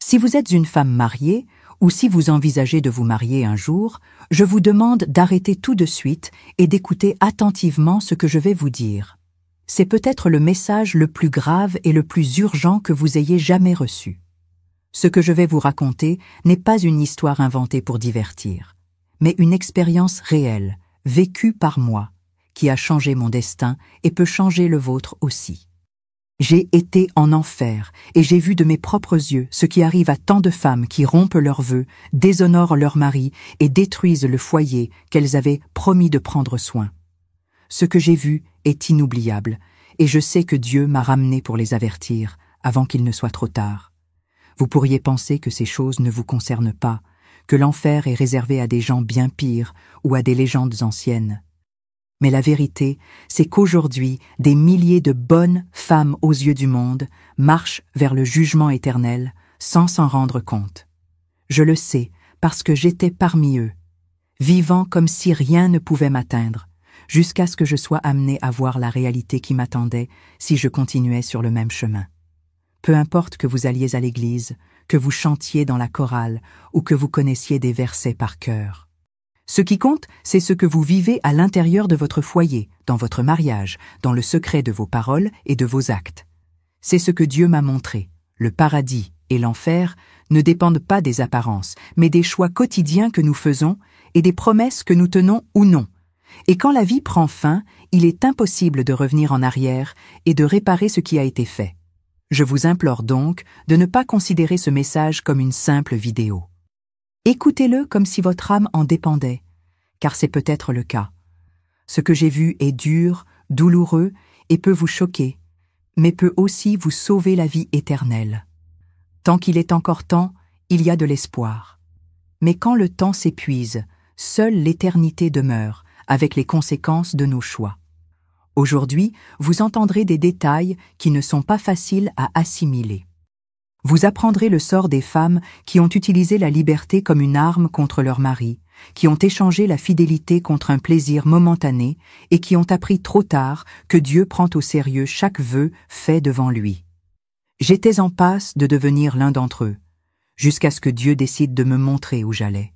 Si vous êtes une femme mariée, ou si vous envisagez de vous marier un jour, je vous demande d'arrêter tout de suite et d'écouter attentivement ce que je vais vous dire. C'est peut-être le message le plus grave et le plus urgent que vous ayez jamais reçu. Ce que je vais vous raconter n'est pas une histoire inventée pour divertir, mais une expérience réelle, vécue par moi, qui a changé mon destin et peut changer le vôtre aussi. J'ai été en enfer et j'ai vu de mes propres yeux ce qui arrive à tant de femmes qui rompent leurs vœux, déshonorent leur mari et détruisent le foyer qu'elles avaient promis de prendre soin. Ce que j'ai vu est inoubliable et je sais que Dieu m'a ramené pour les avertir avant qu'il ne soit trop tard. Vous pourriez penser que ces choses ne vous concernent pas, que l'enfer est réservé à des gens bien pires ou à des légendes anciennes. Mais la vérité, c'est qu'aujourd'hui, des milliers de bonnes femmes aux yeux du monde marchent vers le jugement éternel sans s'en rendre compte. Je le sais parce que j'étais parmi eux, vivant comme si rien ne pouvait m'atteindre, jusqu'à ce que je sois amenée à voir la réalité qui m'attendait si je continuais sur le même chemin. Peu importe que vous alliez à l'église, que vous chantiez dans la chorale ou que vous connaissiez des versets par cœur. Ce qui compte, c'est ce que vous vivez à l'intérieur de votre foyer, dans votre mariage, dans le secret de vos paroles et de vos actes. C'est ce que Dieu m'a montré. Le paradis et l'enfer ne dépendent pas des apparences, mais des choix quotidiens que nous faisons et des promesses que nous tenons ou non. Et quand la vie prend fin, il est impossible de revenir en arrière et de réparer ce qui a été fait. Je vous implore donc de ne pas considérer ce message comme une simple vidéo. Écoutez-le comme si votre âme en dépendait, car c'est peut-être le cas. Ce que j'ai vu est dur, douloureux et peut vous choquer, mais peut aussi vous sauver la vie éternelle. Tant qu'il est encore temps, il y a de l'espoir. Mais quand le temps s'épuise, seule l'éternité demeure, avec les conséquences de nos choix. Aujourd'hui, vous entendrez des détails qui ne sont pas faciles à assimiler. Vous apprendrez le sort des femmes qui ont utilisé la liberté comme une arme contre leur mari, qui ont échangé la fidélité contre un plaisir momentané et qui ont appris trop tard que Dieu prend au sérieux chaque vœu fait devant lui. J'étais en passe de devenir l'un d'entre eux, jusqu'à ce que Dieu décide de me montrer où j'allais.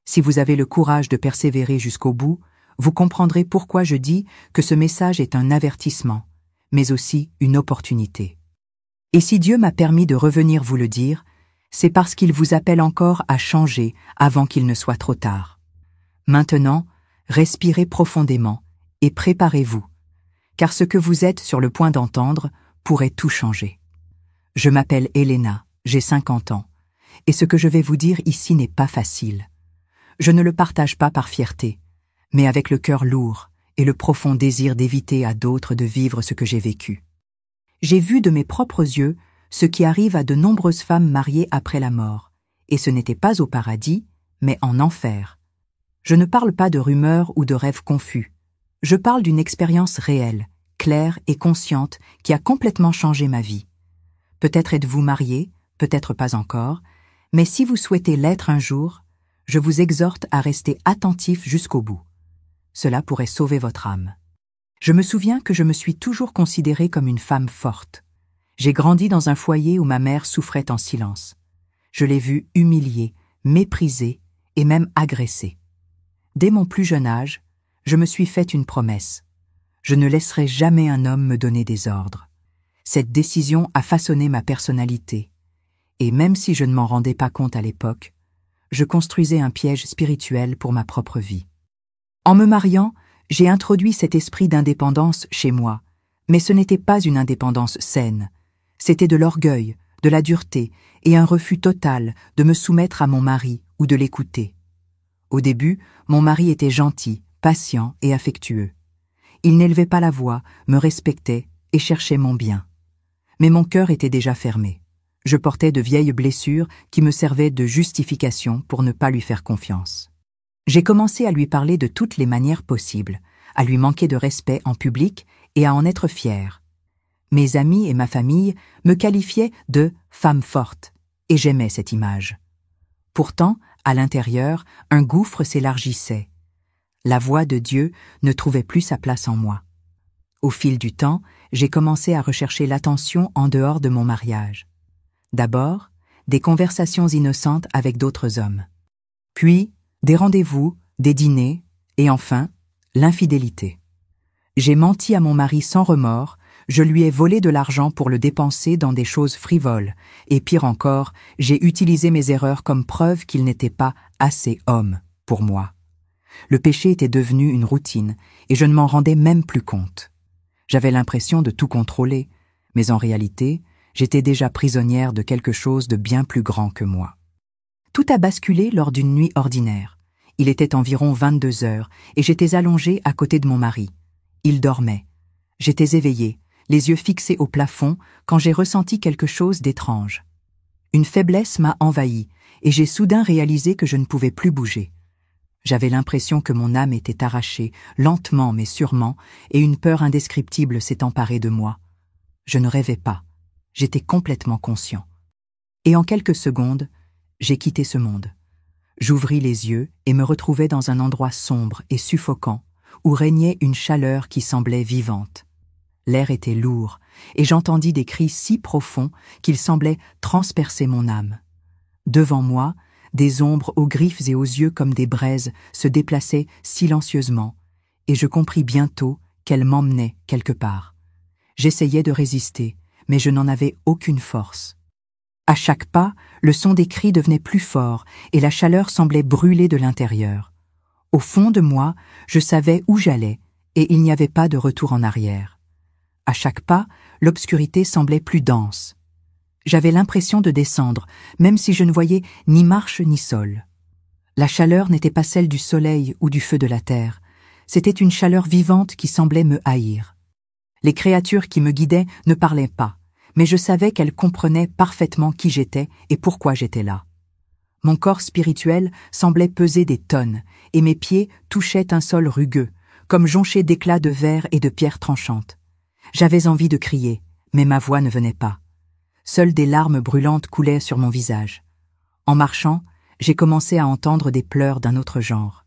Si vous avez le courage de persévérer jusqu'au bout, vous comprendrez pourquoi je dis que ce message est un avertissement, mais aussi une opportunité. Et si Dieu m'a permis de revenir vous le dire, c'est parce qu'il vous appelle encore à changer avant qu'il ne soit trop tard. Maintenant, respirez profondément et préparez-vous, car ce que vous êtes sur le point d'entendre pourrait tout changer. Je m'appelle Elena, j'ai 50 ans, et ce que je vais vous dire ici n'est pas facile. Je ne le partage pas par fierté, mais avec le cœur lourd et le profond désir d'éviter à d'autres de vivre ce que j'ai vécu. J'ai vu de mes propres yeux ce qui arrive à de nombreuses femmes mariées après la mort, et ce n'était pas au paradis, mais en enfer. Je ne parle pas de rumeurs ou de rêves confus. Je parle d'une expérience réelle, claire et consciente qui a complètement changé ma vie. Peut-être êtes-vous marié, peut-être pas encore, mais si vous souhaitez l'être un jour, je vous exhorte à rester attentif jusqu'au bout. Cela pourrait sauver votre âme. Je me souviens que je me suis toujours considérée comme une femme forte. J'ai grandi dans un foyer où ma mère souffrait en silence. Je l'ai vue humiliée, méprisée et même agressée. Dès mon plus jeune âge, je me suis fait une promesse. Je ne laisserai jamais un homme me donner des ordres. Cette décision a façonné ma personnalité. Et même si je ne m'en rendais pas compte à l'époque, je construisais un piège spirituel pour ma propre vie. En me mariant, j'ai introduit cet esprit d'indépendance chez moi, mais ce n'était pas une indépendance saine. C'était de l'orgueil, de la dureté et un refus total de me soumettre à mon mari ou de l'écouter. Au début, mon mari était gentil, patient et affectueux. Il n'élevait pas la voix, me respectait et cherchait mon bien. Mais mon cœur était déjà fermé. Je portais de vieilles blessures qui me servaient de justification pour ne pas lui faire confiance. J'ai commencé à lui parler de toutes les manières possibles, à lui manquer de respect en public et à en être fière. Mes amis et ma famille me qualifiaient de « femme forte » et j'aimais cette image. Pourtant, à l'intérieur, un gouffre s'élargissait. La voix de Dieu ne trouvait plus sa place en moi. Au fil du temps, j'ai commencé à rechercher l'attention en dehors de mon mariage. D'abord, des conversations innocentes avec d'autres hommes. Puis, des rendez-vous, des dîners, et enfin, l'infidélité. J'ai menti à mon mari sans remords, je lui ai volé de l'argent pour le dépenser dans des choses frivoles, et pire encore, j'ai utilisé mes erreurs comme preuve qu'il n'était pas assez homme pour moi. Le péché était devenu une routine, et je ne m'en rendais même plus compte. J'avais l'impression de tout contrôler, mais en réalité, j'étais déjà prisonnière de quelque chose de bien plus grand que moi. Tout a basculé lors d'une nuit ordinaire. Il était environ 22 heures, et j'étais allongée à côté de mon mari. Il dormait. J'étais éveillée, les yeux fixés au plafond, quand j'ai ressenti quelque chose d'étrange. Une faiblesse m'a envahie, et j'ai soudain réalisé que je ne pouvais plus bouger. J'avais l'impression que mon âme était arrachée, lentement mais sûrement, et une peur indescriptible s'est emparée de moi. Je ne rêvais pas. J'étais complètement conscient. Et en quelques secondes, j'ai quitté ce monde. J'ouvris les yeux et me retrouvai dans un endroit sombre et suffocant, où régnait une chaleur qui semblait vivante. L'air était lourd, et j'entendis des cris si profonds qu'ils semblaient transpercer mon âme. Devant moi, des ombres aux griffes et aux yeux comme des braises se déplaçaient silencieusement, et je compris bientôt qu'elles m'emmenaient quelque part. J'essayais de résister, mais je n'en avais aucune force. À chaque pas, le son des cris devenait plus fort, et la chaleur semblait brûler de l'intérieur. Au fond de moi, je savais où j'allais, et il n'y avait pas de retour en arrière. À chaque pas, l'obscurité semblait plus dense. J'avais l'impression de descendre, même si je ne voyais ni marche ni sol. La chaleur n'était pas celle du soleil ou du feu de la terre. C'était une chaleur vivante qui semblait me haïr. Les créatures qui me guidaient ne parlaient pas, mais je savais qu'elles comprenaient parfaitement qui j'étais et pourquoi j'étais là. Mon corps spirituel semblait peser des tonnes, et mes pieds touchaient un sol rugueux, comme jonchés d'éclats de verre et de pierres tranchantes. J'avais envie de crier, mais ma voix ne venait pas. Seules des larmes brûlantes coulaient sur mon visage. En marchant, j'ai commencé à entendre des pleurs d'un autre genre.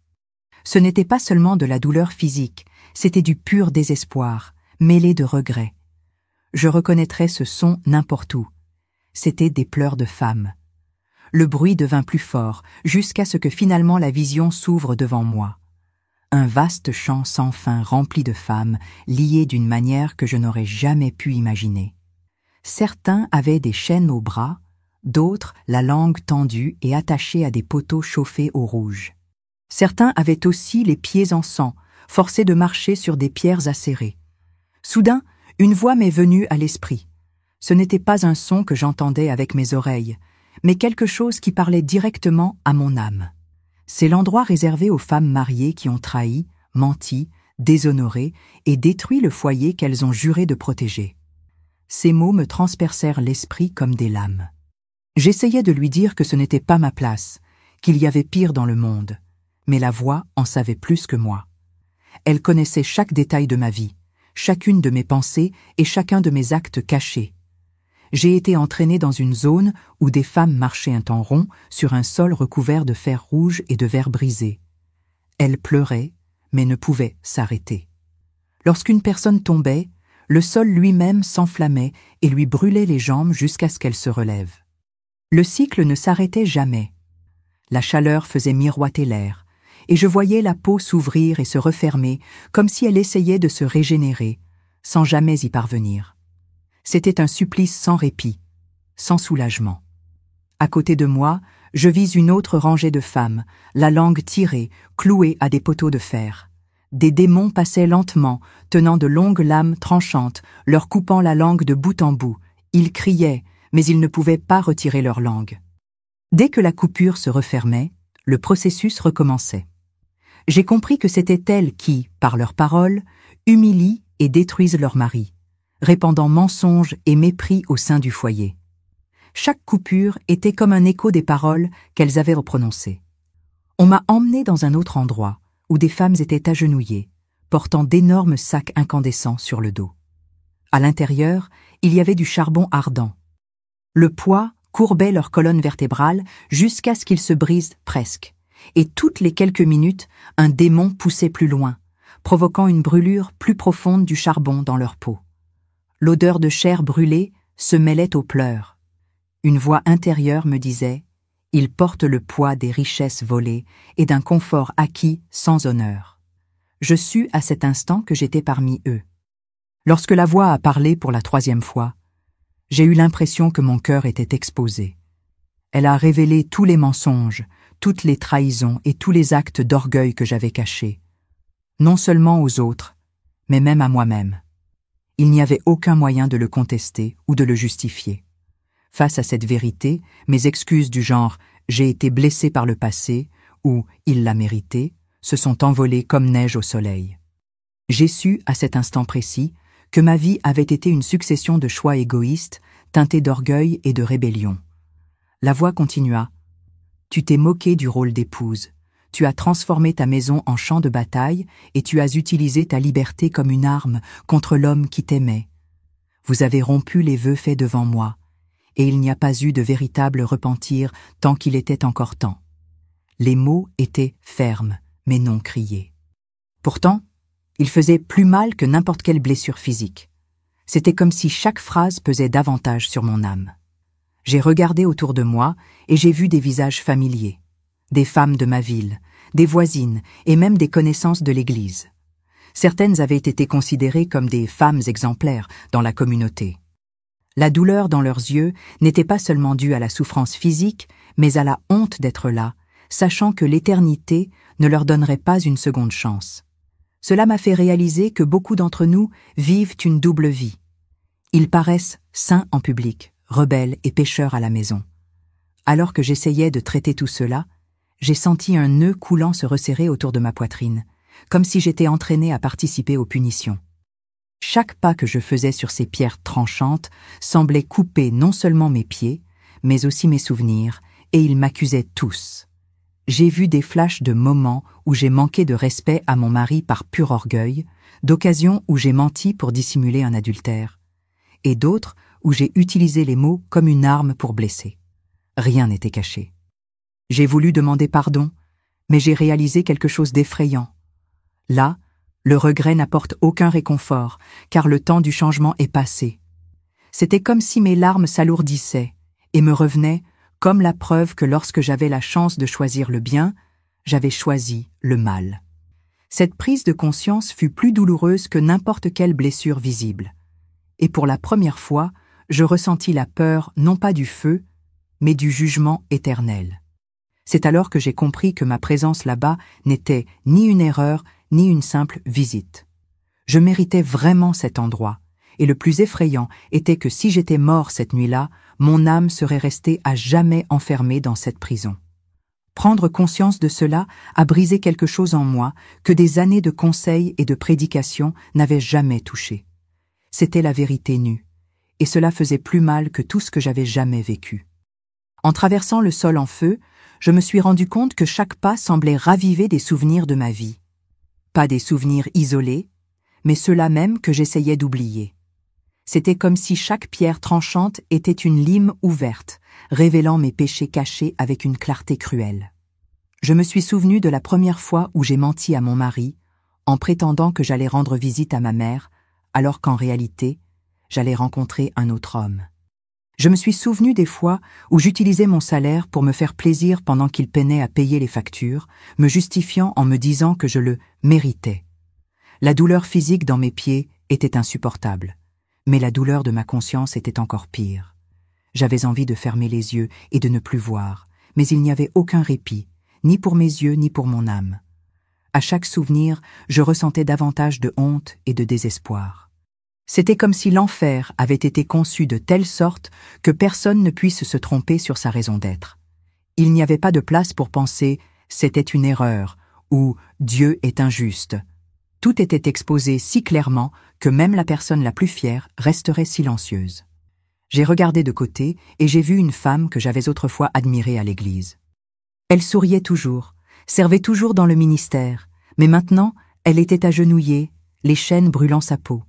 Ce n'était pas seulement de la douleur physique, c'était du pur désespoir, mêlé de regret. Je reconnaîtrais ce son n'importe où. C'étaient des pleurs de femmes. Le bruit devint plus fort, jusqu'à ce que finalement la vision s'ouvre devant moi. Un vaste champ sans fin rempli de femmes, liées d'une manière que je n'aurais jamais pu imaginer. Certains avaient des chaînes aux bras, d'autres la langue tendue et attachée à des poteaux chauffés au rouge. Certains avaient aussi les pieds en sang, forcés de marcher sur des pierres acérées. Soudain, une voix m'est venue à l'esprit. Ce n'était pas un son que j'entendais avec mes oreilles, mais quelque chose qui parlait directement à mon âme. C'est l'endroit réservé aux femmes mariées qui ont trahi, menti, déshonoré et détruit le foyer qu'elles ont juré de protéger. Ces mots me transpercèrent l'esprit comme des lames. J'essayais de lui dire que ce n'était pas ma place, qu'il y avait pire dans le monde, mais la voix en savait plus que moi. Elle connaissait chaque détail de ma vie, chacune de mes pensées et chacun de mes actes cachés. J'ai été entraînée dans une zone où des femmes marchaient en rond sur un sol recouvert de fer rouge et de verre brisé. Elles pleuraient, mais ne pouvaient s'arrêter. Lorsqu'une personne tombait, le sol lui-même s'enflammait et lui brûlait les jambes jusqu'à ce qu'elle se relève. Le cycle ne s'arrêtait jamais. La chaleur faisait miroiter l'air, et je voyais la peau s'ouvrir et se refermer comme si elle essayait de se régénérer, sans jamais y parvenir. C'était un supplice sans répit, sans soulagement. À côté de moi, je vis une autre rangée de femmes, la langue tirée, clouée à des poteaux de fer. Des démons passaient lentement, tenant de longues lames tranchantes, leur coupant la langue de bout en bout. Ils criaient, mais ils ne pouvaient pas retirer leur langue. Dès que la coupure se refermait, le processus recommençait. J'ai compris que c'étaient elles qui, par leurs paroles, humilient et détruisent leur mari, répandant mensonges et mépris au sein du foyer. Chaque coupure était comme un écho des paroles qu'elles avaient prononcées. On m'a emmenée dans un autre endroit, où des femmes étaient agenouillées, portant d'énormes sacs incandescents sur le dos. À l'intérieur, il y avait du charbon ardent. Le poids courbait leur colonne vertébrale jusqu'à ce qu'ils se brisent presque, et toutes les quelques minutes, un démon poussait plus loin, provoquant une brûlure plus profonde du charbon dans leur peau. L'odeur de chair brûlée se mêlait aux pleurs. Une voix intérieure me disait « Il porte le poids des richesses volées et d'un confort acquis sans honneur. » Je sus à cet instant que j'étais parmi eux. Lorsque la voix a parlé pour la 3e fois, j'ai eu l'impression que mon cœur était exposé. Elle a révélé tous les mensonges, toutes les trahisons et tous les actes d'orgueil que j'avais cachés, non seulement aux autres, mais même à moi-même. Il n'y avait aucun moyen de le contester ou de le justifier. Face à cette vérité, mes excuses du genre « j'ai été blessé par le passé » ou « il l'a mérité » se sont envolées comme neige au soleil. J'ai su, à cet instant précis, que ma vie avait été une succession de choix égoïstes, teintés d'orgueil et de rébellion. La voix continua. « Tu t'es moqué du rôle d'épouse. Tu as transformé ta maison en champ de bataille et tu as utilisé ta liberté comme une arme contre l'homme qui t'aimait. Vous avez rompu les vœux faits devant moi, et il n'y a pas eu de véritable repentir tant qu'il était encore temps. » Les mots étaient fermes, mais non criés. Pourtant, ils faisaient plus mal que n'importe quelle blessure physique. C'était comme si chaque phrase pesait davantage sur mon âme. J'ai regardé autour de moi et j'ai vu des visages familiers, des femmes de ma ville, des voisines et même des connaissances de l'Église. Certaines avaient été considérées comme des femmes exemplaires dans la communauté. La douleur dans leurs yeux n'était pas seulement due à la souffrance physique, mais à la honte d'être là, sachant que l'éternité ne leur donnerait pas une seconde chance. Cela m'a fait réaliser que beaucoup d'entre nous vivent une double vie. Ils paraissent saints en public, rebelles et pécheurs à la maison. Alors que j'essayais de traiter tout cela, j'ai senti un nœud coulant se resserrer autour de ma poitrine, comme si j'étais entraîné à participer aux punitions. Chaque pas que je faisais sur ces pierres tranchantes semblait couper non seulement mes pieds, mais aussi mes souvenirs, et ils m'accusaient tous. J'ai vu des flashs de moments où j'ai manqué de respect à mon mari par pur orgueil, d'occasions où j'ai menti pour dissimuler un adultère, et d'autres où j'ai utilisé les mots comme une arme pour blesser. Rien n'était caché. J'ai voulu demander pardon, mais j'ai réalisé quelque chose d'effrayant. Là, le regret n'apporte aucun réconfort, car le temps du changement est passé. C'était comme si mes larmes s'alourdissaient et me revenaient comme la preuve que lorsque j'avais la chance de choisir le bien, j'avais choisi le mal. Cette prise de conscience fut plus douloureuse que n'importe quelle blessure visible. Et pour la première fois, je ressentis la peur non pas du feu, mais du jugement éternel. C'est alors que j'ai compris que ma présence là-bas n'était ni une erreur, ni une simple visite. Je méritais vraiment cet endroit, et le plus effrayant était que si j'étais mort cette nuit-là, mon âme serait restée à jamais enfermée dans cette prison. Prendre conscience de cela a brisé quelque chose en moi que des années de conseils et de prédications n'avaient jamais touché. C'était la vérité nue, et cela faisait plus mal que tout ce que j'avais jamais vécu. En traversant le sol en feu, je me suis rendu compte que chaque pas semblait raviver des souvenirs de ma vie. Pas des souvenirs isolés, mais ceux-là même que j'essayais d'oublier. C'était comme si chaque pierre tranchante était une lime ouverte, révélant mes péchés cachés avec une clarté cruelle. Je me suis souvenu de la première fois où j'ai menti à mon mari, en prétendant que j'allais rendre visite à ma mère, alors qu'en réalité, j'allais rencontrer un autre homme. Je me suis souvenu des fois où j'utilisais mon salaire pour me faire plaisir pendant qu'il peinait à payer les factures, me justifiant en me disant que je le méritais. La douleur physique dans mes pieds était insupportable, mais la douleur de ma conscience était encore pire. J'avais envie de fermer les yeux et de ne plus voir, mais il n'y avait aucun répit, ni pour mes yeux ni pour mon âme. À chaque souvenir, je ressentais davantage de honte et de désespoir. C'était comme si l'enfer avait été conçu de telle sorte que personne ne puisse se tromper sur sa raison d'être. Il n'y avait pas de place pour penser « c'était une erreur » ou « Dieu est injuste ». Tout était exposé si clairement que même la personne la plus fière resterait silencieuse. J'ai regardé de côté et j'ai vu une femme que j'avais autrefois admirée à l'église. Elle souriait toujours, servait toujours dans le ministère, mais maintenant elle était agenouillée, les chaînes brûlant sa peau.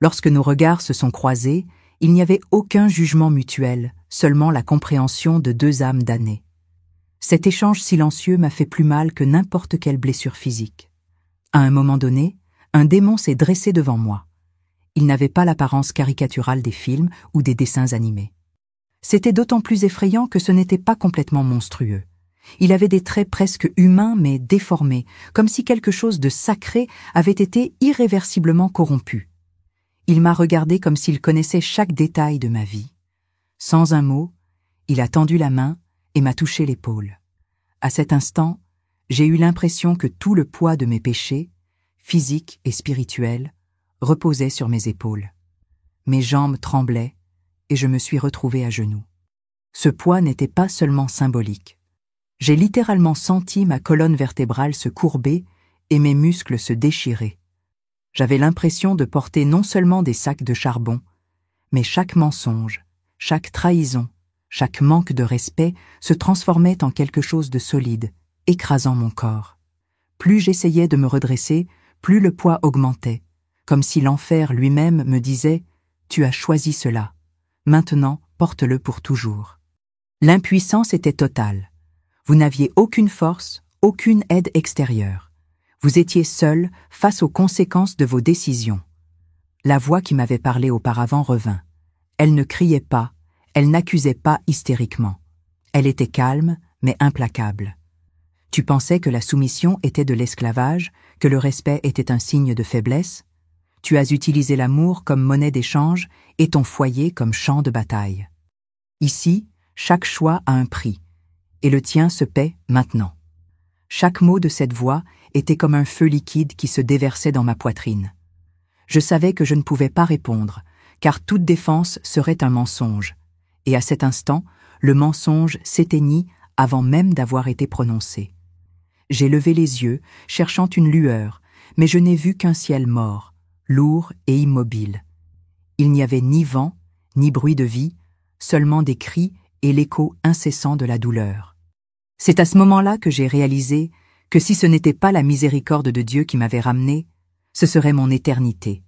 Lorsque nos regards se sont croisés, il n'y avait aucun jugement mutuel, seulement la compréhension de deux âmes damnées. Cet échange silencieux m'a fait plus mal que n'importe quelle blessure physique. À un moment donné, un démon s'est dressé devant moi. Il n'avait pas l'apparence caricaturale des films ou des dessins animés. C'était d'autant plus effrayant que ce n'était pas complètement monstrueux. Il avait des traits presque humains mais déformés, comme si quelque chose de sacré avait été irréversiblement corrompu. Il m'a regardé comme s'il connaissait chaque détail de ma vie. Sans un mot, il a tendu la main et m'a touché l'épaule. À cet instant, j'ai eu l'impression que tout le poids de mes péchés, physiques et spirituels, reposait sur mes épaules. Mes jambes tremblaient et je me suis retrouvée à genoux. Ce poids n'était pas seulement symbolique. J'ai littéralement senti ma colonne vertébrale se courber et mes muscles se déchirer. J'avais l'impression de porter non seulement des sacs de charbon, mais chaque mensonge, chaque trahison, chaque manque de respect se transformait en quelque chose de solide, écrasant mon corps. Plus j'essayais de me redresser, plus le poids augmentait, comme si l'enfer lui-même me disait « Tu as choisi cela, maintenant porte-le pour toujours ». L'impuissance était totale. Vous n'aviez aucune force, aucune aide extérieure. Vous étiez seul face aux conséquences de vos décisions. La voix qui m'avait parlé auparavant revint. Elle ne criait pas, elle n'accusait pas hystériquement. Elle était calme, mais implacable. Tu pensais que la soumission était de l'esclavage, que le respect était un signe de faiblesse? Tu as utilisé l'amour comme monnaie d'échange et ton foyer comme champ de bataille. Ici, chaque choix a un prix, et le tien se paie maintenant. Chaque mot de cette voix était comme un feu liquide qui se déversait dans ma poitrine. Je savais que je ne pouvais pas répondre, car toute défense serait un mensonge, et à cet instant, le mensonge s'éteignit avant même d'avoir été prononcé. J'ai levé les yeux, cherchant une lueur, mais je n'ai vu qu'un ciel mort, lourd et immobile. Il n'y avait ni vent, ni bruit de vie, seulement des cris et l'écho incessant de la douleur. C'est à ce moment-là que j'ai réalisé que si ce n'était pas la miséricorde de Dieu qui m'avait ramené, ce serait mon éternité.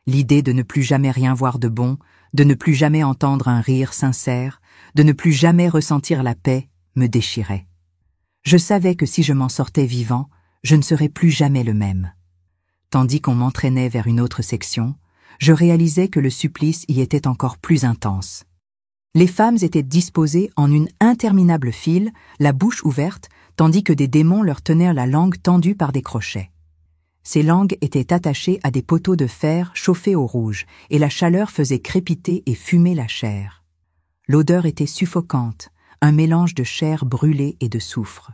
L'idée de ne plus jamais rien voir de bon, de ne plus jamais entendre un rire sincère, de ne plus jamais ressentir la paix, me déchirait. Je savais que si je m'en sortais vivant, je ne serais plus jamais le même. Tandis qu'on m'entraînait vers une autre section, je réalisais que le supplice y était encore plus intense. Les femmes étaient disposées en une interminable file, la bouche ouverte, tandis que des démons leur tenaient la langue tendue par des crochets. Ces langues étaient attachées à des poteaux de fer chauffés au rouge, et la chaleur faisait crépiter et fumer la chair. L'odeur était suffocante, un mélange de chair brûlée et de soufre.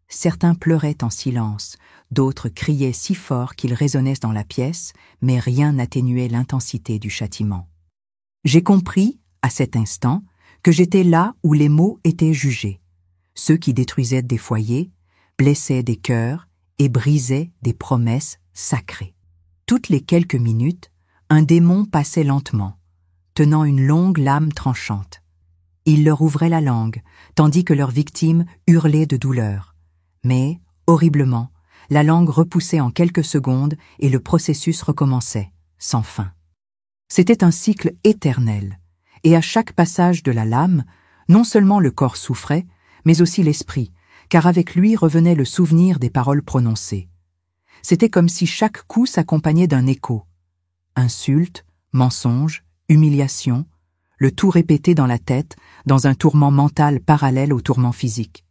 Certains pleuraient en silence, d'autres criaient si fort qu'ils résonnaient dans la pièce, mais rien n'atténuait l'intensité du châtiment. J'ai compris, à cet instant, que j'étais là où les maux étaient jugés, ceux qui détruisaient des foyers, blessaient des cœurs et brisaient des promesses sacrées. Toutes les quelques minutes, un démon passait lentement, tenant une longue lame tranchante. Il leur ouvrait la langue, tandis que leurs victimes hurlaient de douleur. Mais, horriblement, la langue repoussait en quelques secondes et le processus recommençait, sans fin. C'était un cycle éternel, et à chaque passage de la lame, non seulement le corps souffrait, mais aussi l'esprit, car avec lui revenait le souvenir des paroles prononcées. C'était comme si chaque coup s'accompagnait d'un écho. Insultes, mensonges, humiliations, le tout répété dans la tête, dans un tourment mental parallèle au tourment physique.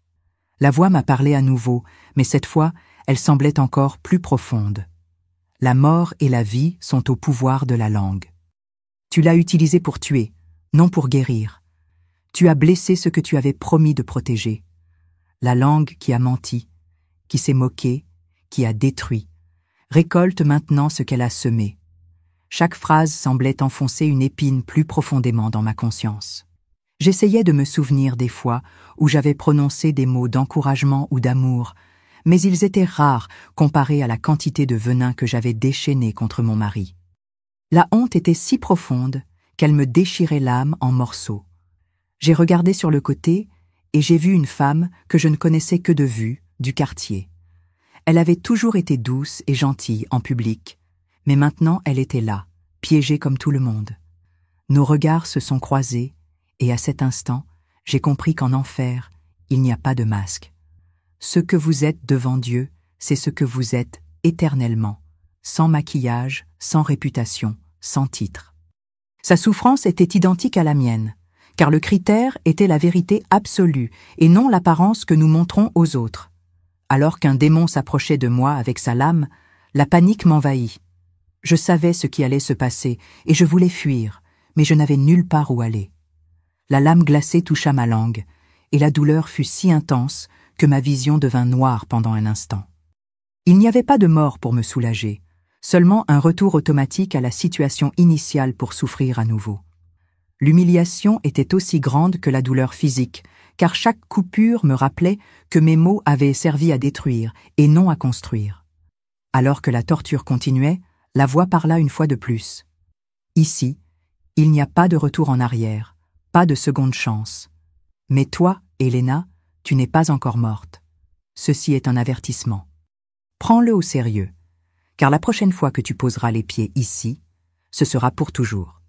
La voix m'a parlé à nouveau, mais cette fois, elle semblait encore plus profonde. La mort et la vie sont au pouvoir de la langue. Tu l'as utilisée pour tuer, non pour guérir. Tu as blessé ce que tu avais promis de protéger. La langue qui a menti, qui s'est moquée, qui a détruit, récolte maintenant ce qu'elle a semé. Chaque phrase semblait enfoncer une épine plus profondément dans ma conscience. J'essayais de me souvenir des fois où j'avais prononcé des mots d'encouragement ou d'amour, mais ils étaient rares comparés à la quantité de venin que j'avais déchaîné contre mon mari. La honte était si profonde qu'elle me déchirait l'âme en morceaux. J'ai regardé sur le côté et j'ai vu une femme que je ne connaissais que de vue, du quartier. Elle avait toujours été douce et gentille en public, mais maintenant elle était là, piégée comme tout le monde. Nos regards se sont croisés, et à cet instant, j'ai compris qu'en enfer, il n'y a pas de masque. Ce que vous êtes devant Dieu, c'est ce que vous êtes éternellement, sans maquillage, sans réputation, sans titre. Sa souffrance était identique à la mienne, car le critère était la vérité absolue et non l'apparence que nous montrons aux autres. Alors qu'un démon s'approchait de moi avec sa lame, la panique m'envahit. Je savais ce qui allait se passer et je voulais fuir, mais je n'avais nulle part où aller. La lame glacée toucha ma langue, et la douleur fut si intense que ma vision devint noire pendant un instant. Il n'y avait pas de mort pour me soulager, seulement un retour automatique à la situation initiale pour souffrir à nouveau. L'humiliation était aussi grande que la douleur physique, car chaque coupure me rappelait que mes mots avaient servi à détruire et non à construire. Alors que la torture continuait, la voix parla une fois de plus. Ici, il n'y a pas de retour en arrière, pas de seconde chance. Mais toi, Helena, tu n'es pas encore morte. Ceci est un avertissement. Prends-le au sérieux, car la prochaine fois que tu poseras les pieds ici, ce sera pour toujours.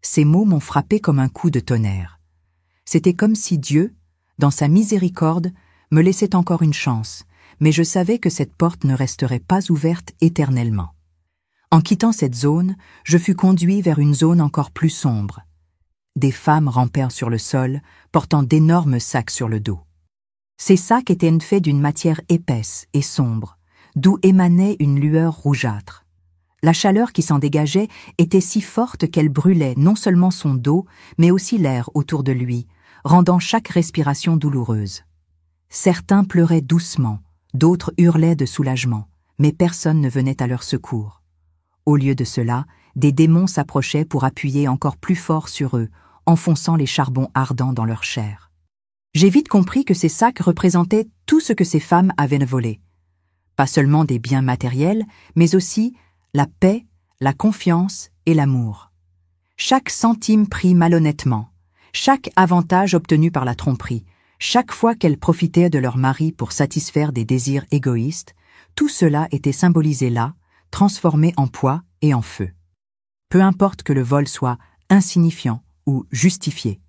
Ces mots m'ont frappé comme un coup de tonnerre. C'était comme si Dieu, dans sa miséricorde, me laissait encore une chance, mais je savais que cette porte ne resterait pas ouverte éternellement. En quittant cette zone, je fus conduit vers une zone encore plus sombre. Des femmes rampèrent sur le sol, portant d'énormes sacs sur le dos. Ces sacs étaient faits d'une matière épaisse et sombre, d'où émanait une lueur rougeâtre. La chaleur qui s'en dégageait était si forte qu'elle brûlait non seulement son dos, mais aussi l'air autour de lui, rendant chaque respiration douloureuse. Certains pleuraient doucement, d'autres hurlaient de soulagement, mais personne ne venait à leur secours. Au lieu de cela, des démons s'approchaient pour appuyer encore plus fort sur eux, enfonçant les charbons ardents dans leur chair. J'ai vite compris que ces sacs représentaient tout ce que ces femmes avaient volé. Pas seulement des biens matériels, mais aussi la paix, la confiance et l'amour. Chaque centime pris malhonnêtement, chaque avantage obtenu par la tromperie, chaque fois qu'elles profitaient de leur mari pour satisfaire des désirs égoïstes, tout cela était symbolisé là, transformé en poids et en feu. Peu importe que le vol soit insignifiant ou justifié,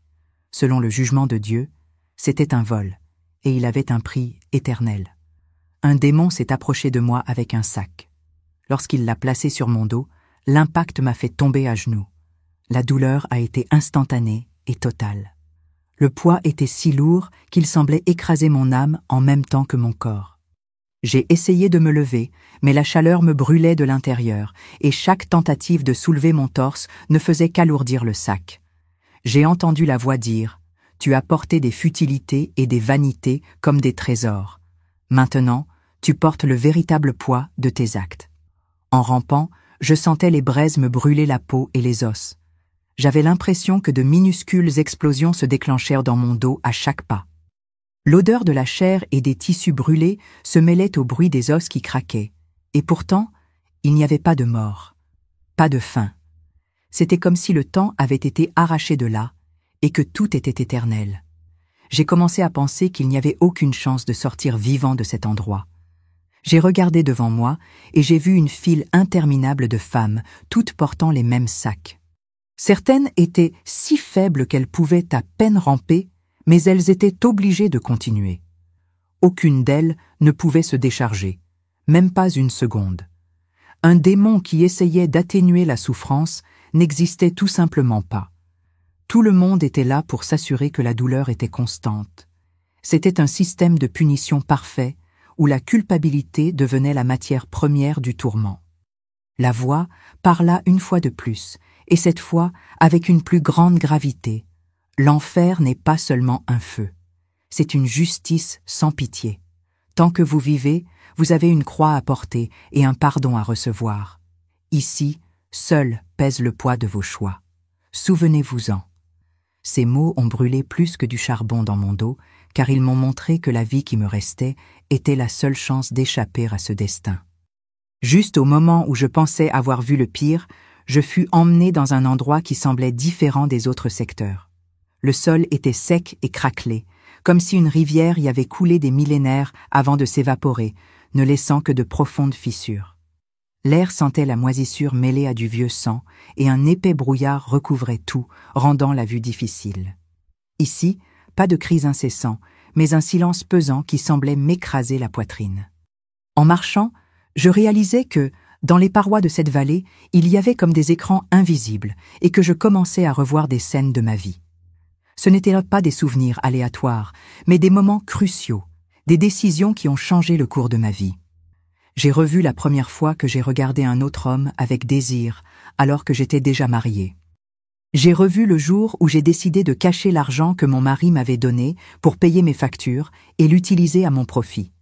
selon le jugement de Dieu, c'était un vol, et il avait un prix éternel. Un démon s'est approché de moi avec un sac. Lorsqu'il l'a placé sur mon dos, l'impact m'a fait tomber à genoux. La douleur a été instantanée et totale. Le poids était si lourd qu'il semblait écraser mon âme en même temps que mon corps. J'ai essayé de me lever, mais la chaleur me brûlait de l'intérieur, et chaque tentative de soulever mon torse ne faisait qu'alourdir le sac. J'ai entendu la voix dire « Tu as porté des futilités et des vanités comme des trésors. Maintenant, tu portes le véritable poids de tes actes. » En rampant, je sentais les braises me brûler la peau et les os. J'avais l'impression que de minuscules explosions se déclenchèrent dans mon dos à chaque pas. L'odeur de la chair et des tissus brûlés se mêlait au bruit des os qui craquaient, et pourtant, il n'y avait pas de mort, pas de fin. C'était comme si le temps avait été arraché de là, et que tout était éternel. J'ai commencé à penser qu'il n'y avait aucune chance de sortir vivant de cet endroit. J'ai regardé devant moi, et j'ai vu une file interminable de femmes, toutes portant les mêmes sacs. Certaines étaient si faibles qu'elles pouvaient à peine ramper, mais elles étaient obligées de continuer. Aucune d'elles ne pouvait se décharger, même pas une seconde. Un démon qui essayait d'atténuer la souffrance n'existait tout simplement pas. Tout le monde était là pour s'assurer que la douleur était constante. C'était un système de punition parfait où la culpabilité devenait la matière première du tourment. La voix parla une fois de plus, et cette fois avec une plus grande gravité. L'enfer n'est pas seulement un feu, c'est une justice sans pitié. Tant que vous vivez, vous avez une croix à porter et un pardon à recevoir. Ici, seul pèse le poids de vos choix. Souvenez-vous-en. Ces mots ont brûlé plus que du charbon dans mon dos, car ils m'ont montré que la vie qui me restait était la seule chance d'échapper à ce destin. Juste au moment où je pensais avoir vu le pire, je fus emmené dans un endroit qui semblait différent des autres secteurs. Le sol était sec et craquelé, comme si une rivière y avait coulé des millénaires avant de s'évaporer, ne laissant que de profondes fissures. L'air sentait la moisissure mêlée à du vieux sang, et un épais brouillard recouvrait tout, rendant la vue difficile. Ici, pas de cris incessants, mais un silence pesant qui semblait m'écraser la poitrine. En marchant, je réalisais que, dans les parois de cette vallée, il y avait comme des écrans invisibles, et que je commençais à revoir des scènes de ma vie. Ce n'étaient pas des souvenirs aléatoires, mais des moments cruciaux, des décisions qui ont changé le cours de ma vie. J'ai revu la première fois que j'ai regardé un autre homme avec désir, alors que j'étais déjà mariée. J'ai revu le jour où j'ai décidé de cacher l'argent que mon mari m'avait donné pour payer mes factures et l'utiliser à mon profit.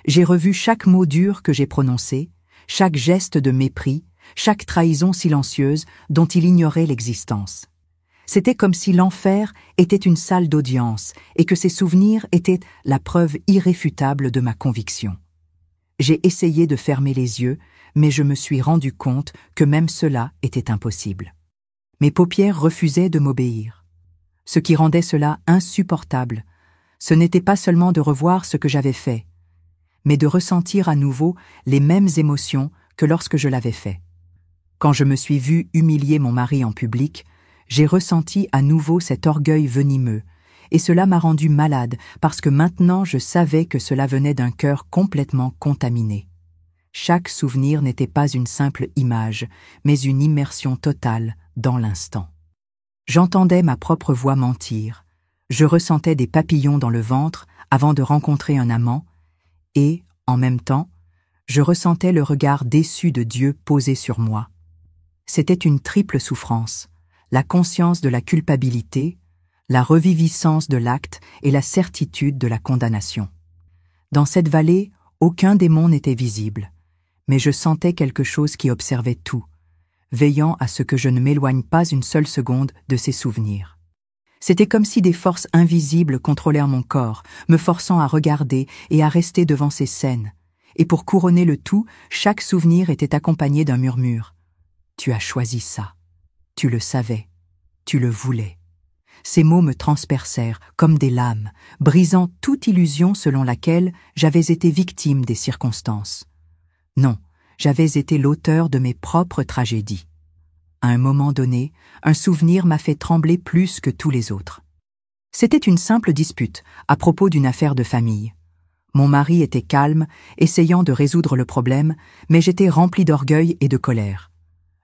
J'ai revu chaque mot dur que j'ai prononcé, chaque geste de mépris, chaque trahison silencieuse dont il ignorait l'existence. C'était comme si l'enfer était une salle d'audience et que ces souvenirs étaient la preuve irréfutable de ma conviction. J'ai essayé de fermer les yeux, mais je me suis rendu compte que même cela était impossible. Mes paupières refusaient de m'obéir. Ce qui rendait cela insupportable, ce n'était pas seulement de revoir ce que j'avais fait, mais de ressentir à nouveau les mêmes émotions que lorsque je l'avais fait. Quand je me suis vue humilier mon mari en public, j'ai ressenti à nouveau cet orgueil venimeux, et cela m'a rendu malade parce que maintenant je savais que cela venait d'un cœur complètement contaminé. Chaque souvenir n'était pas une simple image, mais une immersion totale dans l'instant. J'entendais ma propre voix mentir, je ressentais des papillons dans le ventre avant de rencontrer un amant, et, en même temps, je ressentais le regard déçu de Dieu posé sur moi. C'était une triple souffrance, la conscience de la culpabilité, la reviviscence de l'acte et la certitude de la condamnation. Dans cette vallée, aucun démon n'était visible, mais je sentais quelque chose qui observait tout, veillant à ce que je ne m'éloigne pas une seule seconde de ces souvenirs. C'était comme si des forces invisibles contrôlèrent mon corps, me forçant à regarder et à rester devant ces scènes. Et pour couronner le tout, chaque souvenir était accompagné d'un murmure. « Tu as choisi ça. Tu le savais. Tu le voulais. » Ces mots me transpercèrent comme des lames, brisant toute illusion selon laquelle j'avais été victime des circonstances. Non, j'avais été l'auteur de mes propres tragédies. À un moment donné, un souvenir m'a fait trembler plus que tous les autres. C'était une simple dispute à propos d'une affaire de famille. Mon mari était calme, essayant de résoudre le problème, mais j'étais rempli d'orgueil et de colère.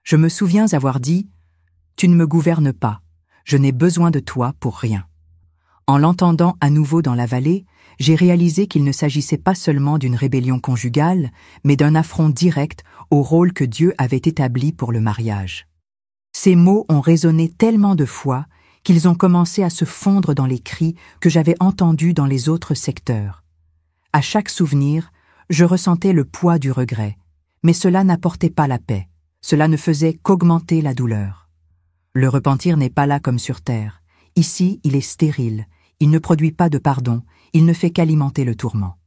Je me souviens avoir dit « Tu ne me gouvernes pas, je n'ai besoin de toi pour rien ». En l'entendant à nouveau dans la vallée, j'ai réalisé qu'il ne s'agissait pas seulement d'une rébellion conjugale, mais d'un affront direct au rôle que Dieu avait établi pour le mariage. Ces mots ont résonné tellement de fois qu'ils ont commencé à se fondre dans les cris que j'avais entendus dans les autres secteurs. À chaque souvenir, je ressentais le poids du regret, mais cela n'apportait pas la paix, cela ne faisait qu'augmenter la douleur. Le repentir n'est pas là comme sur terre. Ici, il est stérile, il ne produit pas de pardon, il ne fait qu'alimenter le tourment.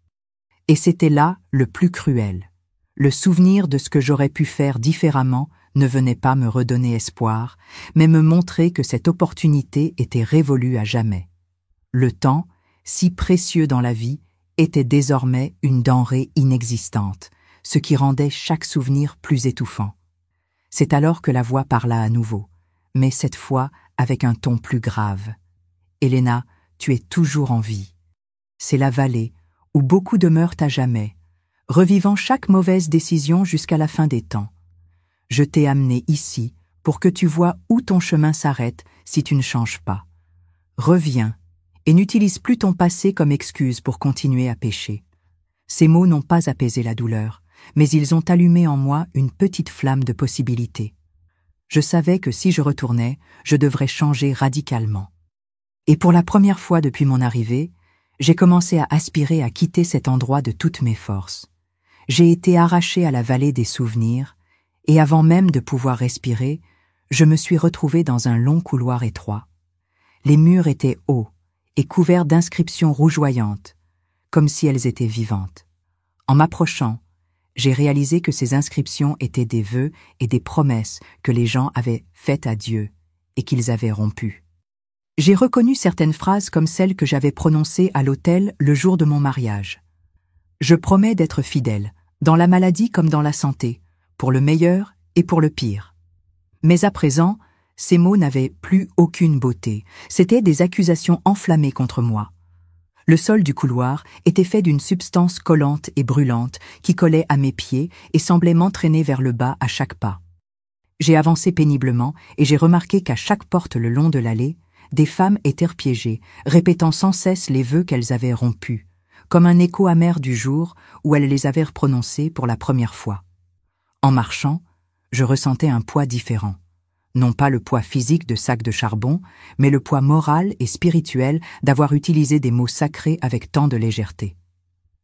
Et c'était là le plus cruel. Le souvenir de ce que j'aurais pu faire différemment ne venait pas me redonner espoir, mais me montrer que cette opportunité était révolue à jamais. Le temps, si précieux dans la vie, était désormais une denrée inexistante, ce qui rendait chaque souvenir plus étouffant. C'est alors que la voix parla à nouveau, mais cette fois avec un ton plus grave. « Elena, tu es toujours en vie. C'est la vallée où beaucoup demeurent à jamais, revivant chaque mauvaise décision jusqu'à la fin des temps. Je t'ai amené ici pour que tu vois où ton chemin s'arrête si tu ne changes pas. Reviens et n'utilise plus ton passé comme excuse pour continuer à pécher. » Ces mots n'ont pas apaisé la douleur, mais ils ont allumé en moi une petite flamme de possibilité. Je savais que si je retournais, je devrais changer radicalement. Et pour la première fois depuis mon arrivée, j'ai commencé à aspirer à quitter cet endroit de toutes mes forces. J'ai été arraché à la vallée des souvenirs, et avant même de pouvoir respirer, je me suis retrouvé dans un long couloir étroit. Les murs étaient hauts et couverts d'inscriptions rougeoyantes, comme si elles étaient vivantes. En m'approchant, j'ai réalisé que ces inscriptions étaient des vœux et des promesses que les gens avaient faites à Dieu et qu'ils avaient rompues. J'ai reconnu certaines phrases comme celles que j'avais prononcées à l'autel le jour de mon mariage. Je promets d'être fidèle, dans la maladie comme dans la santé, pour le meilleur et pour le pire. Mais à présent, ces mots n'avaient plus aucune beauté, c'étaient des accusations enflammées contre moi. Le sol du couloir était fait d'une substance collante et brûlante qui collait à mes pieds et semblait m'entraîner vers le bas à chaque pas. J'ai avancé péniblement et j'ai remarqué qu'à chaque porte le long de l'allée, des femmes étaient piégées, répétant sans cesse les vœux qu'elles avaient rompus, comme un écho amer du jour où elles les avaient prononcés pour la première fois. En marchant, je ressentais un poids différent. Non pas le poids physique de sacs de charbon, mais le poids moral et spirituel d'avoir utilisé des mots sacrés avec tant de légèreté.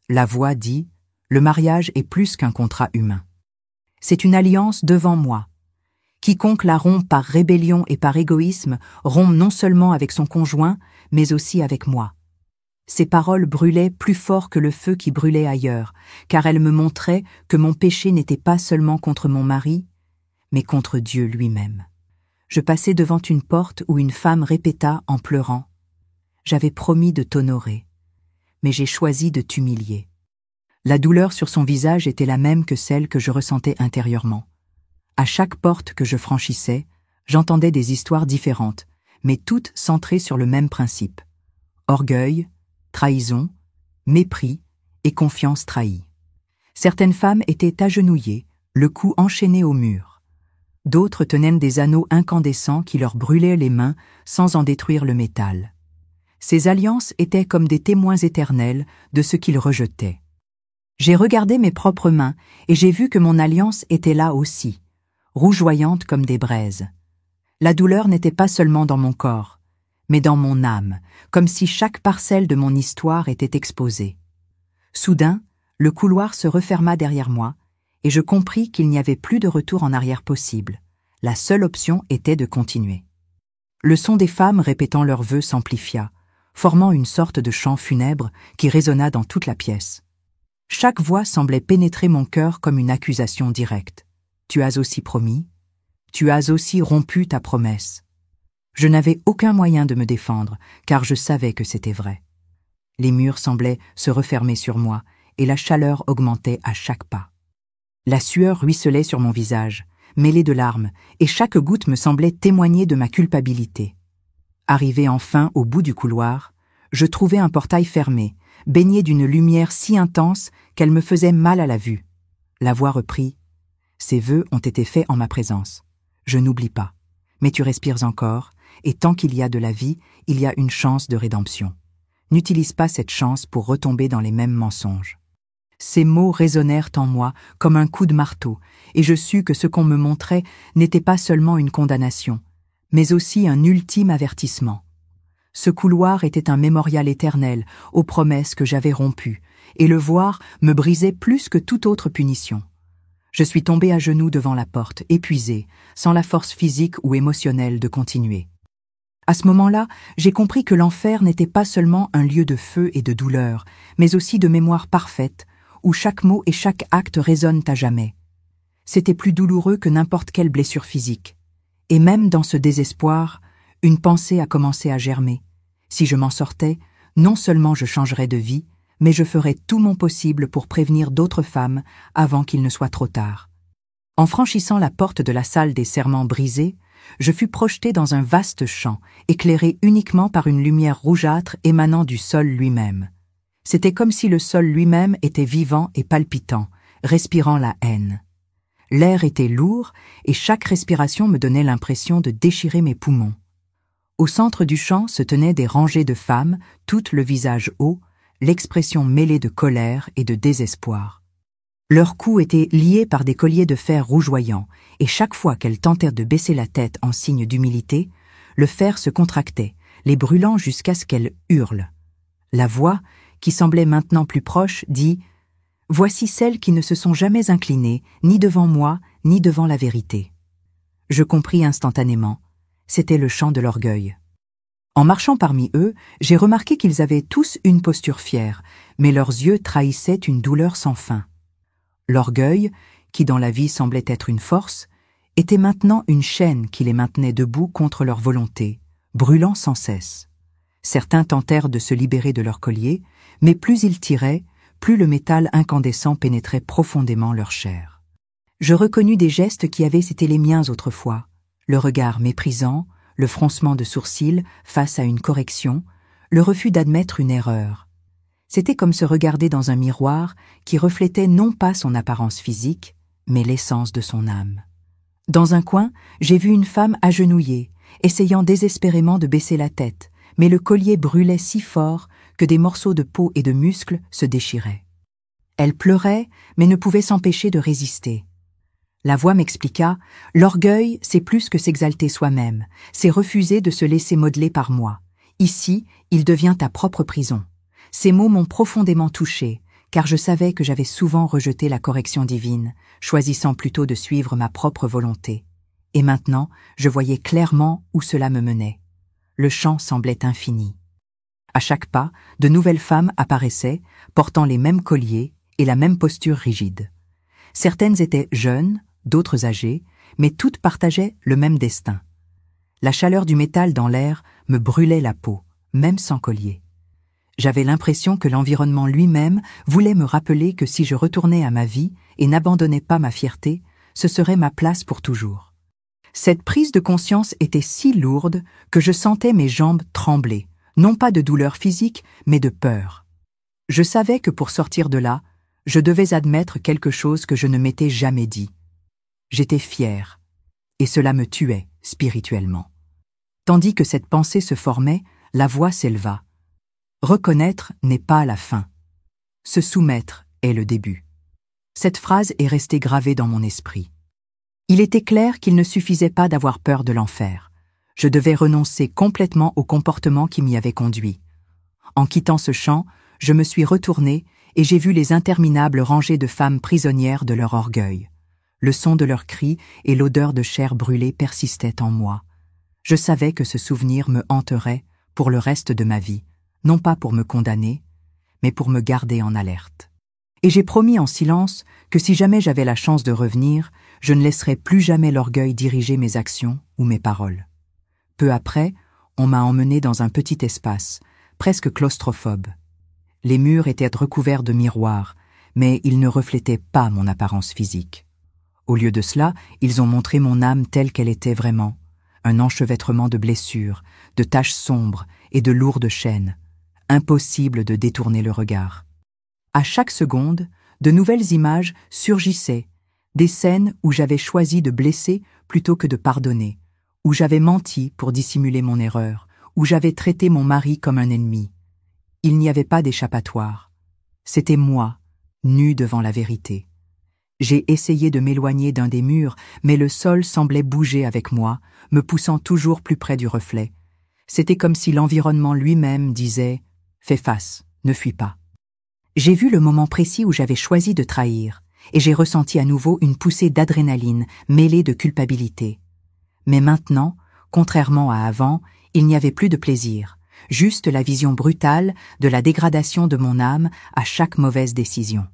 La voix dit « Le mariage est plus qu'un contrat humain. C'est une alliance devant moi. Quiconque la rompt par rébellion et par égoïsme rompt non seulement avec son conjoint, mais aussi avec moi. » Ces paroles brûlaient plus fort que le feu qui brûlait ailleurs, car elles me montraient que mon péché n'était pas seulement contre mon mari, mais contre Dieu lui-même. Je passai devant une porte où une femme répéta en pleurant « J'avais promis de t'honorer, mais j'ai choisi de t'humilier. » La douleur sur son visage était la même que celle que je ressentais intérieurement. À chaque porte que je franchissais, j'entendais des histoires différentes, mais toutes centrées sur le même principe. Orgueil, trahison, mépris et confiance trahie. Certaines femmes étaient agenouillées, le cou enchaîné au mur. D'autres tenaient des anneaux incandescents qui leur brûlaient les mains sans en détruire le métal. Ces alliances étaient comme des témoins éternels de ce qu'ils rejetaient. J'ai regardé mes propres mains et j'ai vu que mon alliance était là aussi, rougeoyante comme des braises. La douleur n'était pas seulement dans mon corps, mais dans mon âme, comme si chaque parcelle de mon histoire était exposée. Soudain, le couloir se referma derrière moi, et je compris qu'il n'y avait plus de retour en arrière possible. La seule option était de continuer. Le son des femmes répétant leurs vœux s'amplifia, formant une sorte de chant funèbre qui résonna dans toute la pièce. Chaque voix semblait pénétrer mon cœur comme une accusation directe. « Tu as aussi promis, tu as aussi rompu ta promesse. » Je n'avais aucun moyen de me défendre, car je savais que c'était vrai. Les murs semblaient se refermer sur moi, et la chaleur augmentait à chaque pas. La sueur ruisselait sur mon visage, mêlée de larmes, et chaque goutte me semblait témoigner de ma culpabilité. Arrivé enfin au bout du couloir, je trouvai un portail fermé, baigné d'une lumière si intense qu'elle me faisait mal à la vue. La voix reprit « Ces vœux ont été faits en ma présence. Je n'oublie pas. Mais tu respires encore, et tant qu'il y a de la vie, il y a une chance de rédemption. N'utilise pas cette chance pour retomber dans les mêmes mensonges. » Ces mots résonnèrent en moi comme un coup de marteau, et je sus que ce qu'on me montrait n'était pas seulement une condamnation, mais aussi un ultime avertissement. Ce couloir était un mémorial éternel aux promesses que j'avais rompues, et le voir me brisait plus que toute autre punition. Je suis tombé à genoux devant la porte, épuisé, sans la force physique ou émotionnelle de continuer. À ce moment-là, j'ai compris que l'enfer n'était pas seulement un lieu de feu et de douleur, mais aussi de mémoire parfaite, où chaque mot et chaque acte résonnent à jamais. C'était plus douloureux que n'importe quelle blessure physique. Et même dans ce désespoir, une pensée a commencé à germer. Si je m'en sortais, non seulement je changerais de vie, mais je ferais tout mon possible pour prévenir d'autres femmes avant qu'il ne soit trop tard. En franchissant la porte de la salle des serments brisée, je fus projeté dans un vaste champ, éclairé uniquement par une lumière rougeâtre émanant du sol lui-même. C'était comme si le sol lui-même était vivant et palpitant, respirant la haine. L'air était lourd et chaque respiration me donnait l'impression de déchirer mes poumons. Au centre du champ se tenaient des rangées de femmes, toutes le visage haut, l'expression mêlée de colère et de désespoir. Leurs cous étaient liés par des colliers de fer rougeoyants, et chaque fois qu'elles tentèrent de baisser la tête en signe d'humilité, le fer se contractait, les brûlant jusqu'à ce qu'elles hurlent. La voix, qui semblait maintenant plus proche, dit « Voici celles qui ne se sont jamais inclinées, ni devant moi, ni devant la vérité. » Je compris instantanément. C'était le chant de l'orgueil. En marchant parmi eux, j'ai remarqué qu'ils avaient tous une posture fière, mais leurs yeux trahissaient une douleur sans fin. L'orgueil, qui dans la vie semblait être une force, était maintenant une chaîne qui les maintenait debout contre leur volonté, brûlant sans cesse. Certains tentèrent de se libérer de leur collier, mais plus ils tiraient, plus le métal incandescent pénétrait profondément leur chair. Je reconnus des gestes qui avaient été les miens autrefois, le regard méprisant, le froncement de sourcils face à une correction, le refus d'admettre une erreur. C'était comme se regarder dans un miroir qui reflétait non pas son apparence physique, mais l'essence de son âme. Dans un coin, j'ai vu une femme agenouillée, essayant désespérément de baisser la tête, mais le collier brûlait si fort que des morceaux de peau et de muscles se déchiraient. Elle pleurait, mais ne pouvait s'empêcher de résister. La voix m'expliqua, « L'orgueil, c'est plus que s'exalter soi-même, c'est refuser de se laisser modeler par moi. Ici, il devient ta propre prison. » Ces mots m'ont profondément touchée, car je savais que j'avais souvent rejeté la correction divine, choisissant plutôt de suivre ma propre volonté. Et maintenant, je voyais clairement où cela me menait. Le champ semblait infini. À chaque pas, de nouvelles femmes apparaissaient, portant les mêmes colliers et la même posture rigide. Certaines étaient jeunes, d'autres âgées, mais toutes partageaient le même destin. La chaleur du métal dans l'air me brûlait la peau, même sans collier. J'avais l'impression que l'environnement lui-même voulait me rappeler que si je retournais à ma vie et n'abandonnais pas ma fierté, ce serait ma place pour toujours. Cette prise de conscience était si lourde que je sentais mes jambes trembler, non pas de douleur physique, mais de peur. Je savais que pour sortir de là, je devais admettre quelque chose que je ne m'étais jamais dit. J'étais fière, et cela me tuait spirituellement. Tandis que cette pensée se formait, la voix s'éleva. Reconnaître n'est pas la fin. Se soumettre est le début. Cette phrase est restée gravée dans mon esprit. Il était clair qu'il ne suffisait pas d'avoir peur de l'enfer. Je devais renoncer complètement au comportement qui m'y avait conduit. En quittant ce champ, je me suis retournée et j'ai vu les interminables rangées de femmes prisonnières de leur orgueil. Le son de leurs cris et l'odeur de chair brûlée persistaient en moi. Je savais que ce souvenir me hanterait pour le reste de ma vie, non pas pour me condamner, mais pour me garder en alerte. Et j'ai promis en silence que si jamais j'avais la chance de revenir, je ne laisserais plus jamais l'orgueil diriger mes actions ou mes paroles. Peu après, on m'a emmené dans un petit espace, presque claustrophobe. Les murs étaient recouverts de miroirs, mais ils ne reflétaient pas mon apparence physique. Au lieu de cela, ils ont montré mon âme telle qu'elle était vraiment, un enchevêtrement de blessures, de taches sombres et de lourdes chaînes. Impossible de détourner le regard. À chaque seconde, de nouvelles images surgissaient, des scènes où j'avais choisi de blesser plutôt que de pardonner, où j'avais menti pour dissimuler mon erreur, où j'avais traité mon mari comme un ennemi. Il n'y avait pas d'échappatoire. C'était moi, nu devant la vérité. J'ai essayé de m'éloigner d'un des murs, mais le sol semblait bouger avec moi, me poussant toujours plus près du reflet. C'était comme si l'environnement lui-même disait « Fais face, ne fuis pas ». J'ai vu le moment précis où j'avais choisi de trahir, et j'ai ressenti à nouveau une poussée d'adrénaline mêlée de culpabilité. Mais maintenant, contrairement à avant, il n'y avait plus de plaisir, juste la vision brutale de la dégradation de mon âme à chaque mauvaise décision.